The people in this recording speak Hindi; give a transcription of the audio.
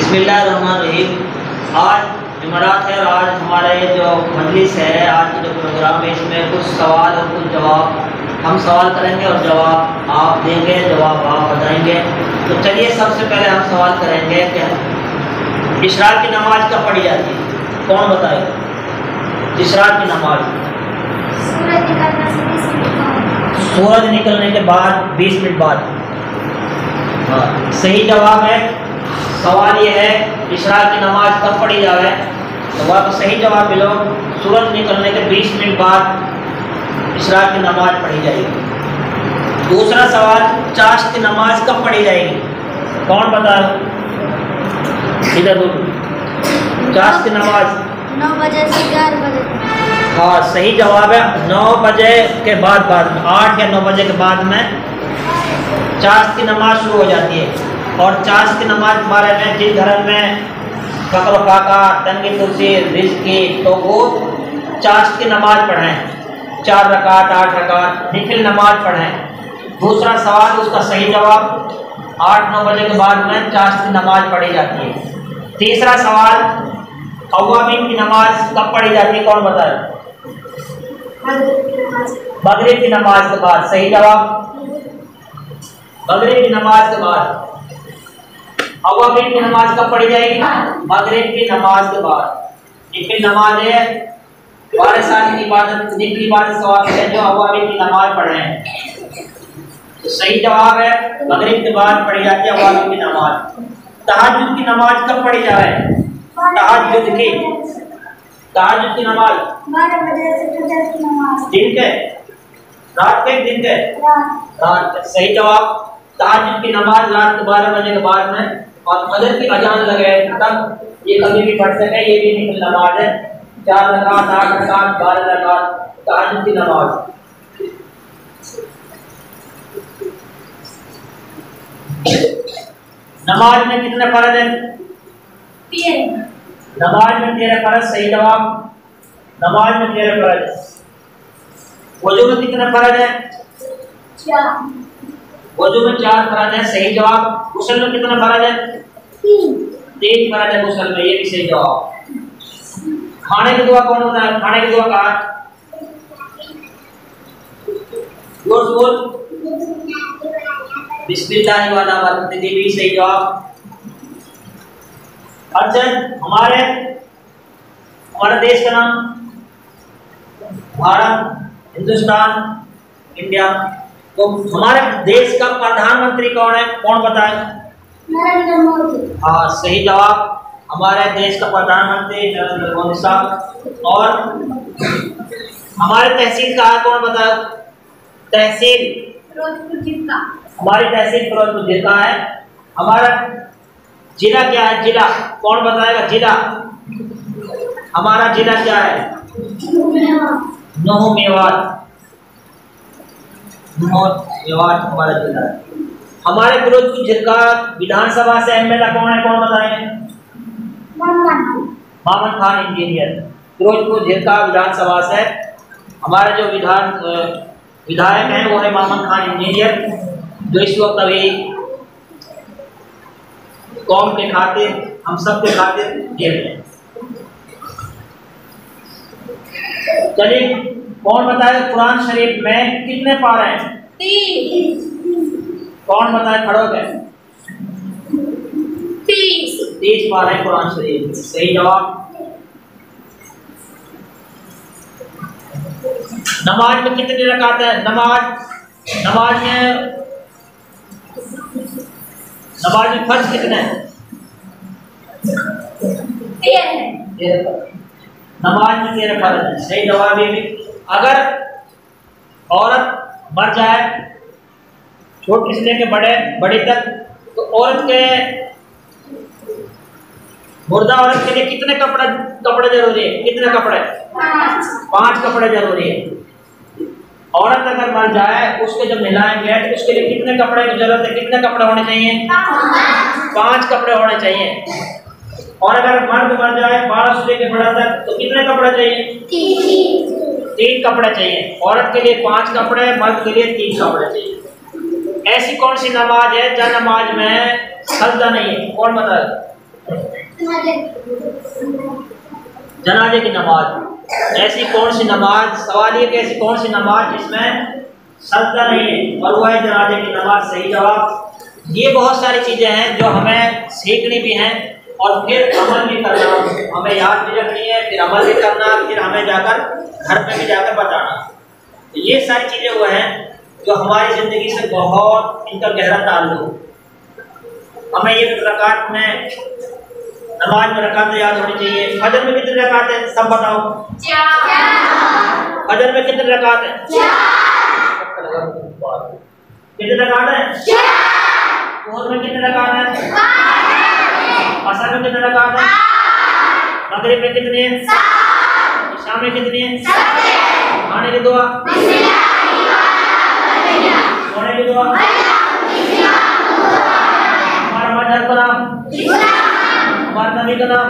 बिस्मिल्लाहिर्रहमानिर्रहीम। आज जुमेरात है और आज हमारा ये जो मजलिस है, आज की जो प्रोग्राम है, इसमें कुछ सवाल और कुछ जवाब हम सवाल करेंगे और जवाब आप देंगे, जवाब आप बताएंगे। तो चलिए सबसे पहले हम सवाल करेंगे कि इशराक की नमाज कब पढ़ी जाती है? कौन बताएगा? इशराक की नमाज सूरज निकलने के बाद 20 मिनट बाद। हाँ, सही जवाब है। सवाल ये है इशराक की नमाज कब पढ़ी जाए? तो वह सही जवाब मिलो, सूरज निकलने के 20 मिनट बाद इशराक की नमाज पढ़ी जाएगी। दूसरा सवाल, चाश की नमाज कब पढ़ी जाएगी? कौन बताए? इधर दो। चाश की नमाज 9 बजे से 11 बजे। हाँ, सही जवाब है। 9 बजे के बाद में 8 या 9 बजे के बाद में चाश की नमाज शुरू हो जाती है। और चाश की नमाज के बारे में जिस घर में फकर फाका, तंगी तुलसी, रिज़्की, तो वो चाश की नमाज पढ़ें, 4 रकात 8 रकात निफिल नमाज पढ़ें। दूसरा सवाल, उसका सही जवाब 8-9 बजे के बाद में चाश की नमाज पढ़ी जाती है। तीसरा सवाल, अव्वाबीन की नमाज कब पढ़ी जाती है? कौन बताए? मगरिब की नमाज के बाद। सही जवाब मगरिब की नमाज के बाद। अव्वाबीन की नमाज कब पढ़ी जाएगी? मगरिब की नमाज के बाद। निफिल नमाज है 12 साल की इबादत, निफिल इबादत सवाब है जो अव्वाबीन की नमाज पढ़े हैं। तो सही जवाब है मगरिब के बाद पढ़ी जाती है अव्वाबीन की नमाज। तहज्जुद की नमाज कब पढ़ी जाए? तहज्जुद की नमाज 12 बजे से फजर की नमाज। दिन के रात के दिन के रात के। सही जवाब तहज्जुद की नमाज रात के 12 बजे के बाद में, और फजर की अजान लगे तब ये कभी भी पढ़ सके। ये भी निफिल नमाज है, 4 रकात 8 रकात 12 रकात तहज्जुद की नमाज। नमाज में कितने फर्ज हैं? 13। नमाज में 13 फर्ज। सही जवाब नमाज में 13 फर्ज। वजू में कितने फर्ज हैं? 4। वजू में 4 फर्ज है। सही जवाब। गुस्ल में कितने फर्ज है? 3 फर्ज है गुस्ल में। ये भी सही जवाब। खाने की दुआ कौन होता है? खाने की दुआ कहा बोल बिस्मिल्लाह वाला बरकत, ये भी सही जवाब। अच्छा, हमारे देश का नाम भारत, हिंदुस्तान, इंडिया। तो हमारे देश का प्रधानमंत्री कौन है? कौन बताए? नरेंद्र मोदी। हाँ, सही जवाब। हमारे देश का प्रधानमंत्री नरेंद्र मोदी साहब। और हमारे तहसील का है, कौन बताए? तहसील फिरोजपुर जिला। हमारी तहसील फिरोजपुर जिला है। हमारा जिला क्या है? जिला कौन बताएगा? जिला हमारा जिला क्या है? नुह मेवात हमारा जिला है। हमारे फिरोजपुर जिला विधानसभा से एमएलए कौन है? कौन बताएंगे? मामन खान इंजीनियर। फिरोजपुर जिला विधानसभा से हमारे जो विधायक हैं वो है मामन खान इंजीनियर, जो इस वक्त अभी कौम के खातिर, हम सब के खातिर जेल में। चलिए, कौन बताए कुरान शरीफ में कितने पारे हैं? 30। कौन बताए? खड़ो गए 30 पारे हैं कुरान शरीफ। सही जवाब। नमाज में कितनी रकात है? नमाज में फर्ज कितने हैं? 13। नमाज में 13 फर्ज है। सही जवाब ये भी। अगर औरत मर जाए छोटे से लेके बड़े तक, तो औरत के मुर्दा औरत के लिए कितने कपड़े जरूरी है? कितने कपड़े? 5 कपड़े जरूरी है। औरत अगर मर जाए, उसके जब मिलाएंगे तो उसके लिए कितने कपड़े की जरूरत है? कितने कपड़े होने चाहिए? 5 कपड़े होने चाहिए। और अगर मर्द मर जाए 12 से लेकर बड़ा तक, तो कितने कपड़े चाहिए? 3 कपड़े चाहिए। औरत के लिए 5 कपड़े, मर्द के लिए 3 कपड़े चाहिए। ऐसी कौन सी नमाज है जब नमाज में सजदा नहीं है? कौन बताए? जनाजे की नमाज। ऐसी कौन सी नमाज, सवाल ये कि ऐसी कौन सी नमाज जिसमें सजदा नहीं है, और वह है जनाजे की नमाज। सही जवाब। ये बहुत सारी चीज़ें हैं जो हमें सीखनी भी हैं और फिर अमल भी करना, हमें याद भी रखनी है, फिर अमल भी करना, फिर हमें जाकर घर में भी जाकर बताना। तो ये सारी चीज़ें वो हैं जो हमारी ज़िंदगी से बहुत इनका गहरा ताल्लुक। हमें ये रकात में, नमाज में रकातें याद होनी चाहिए। फजर में कितनी रकात है सब बताओ। 4। फजर में कितनी रकात है? 4। कितनी रकात है? 4। जोहर में कितनी रकात है? 5। असर में कितनी रकात है? 8। मगरिब में कितनी है? 7। शाम में कितनी है? 7। खाने की दुआ, सोने की दुआ, हमारा मजहब का नाम, हमारे नबी का नाम।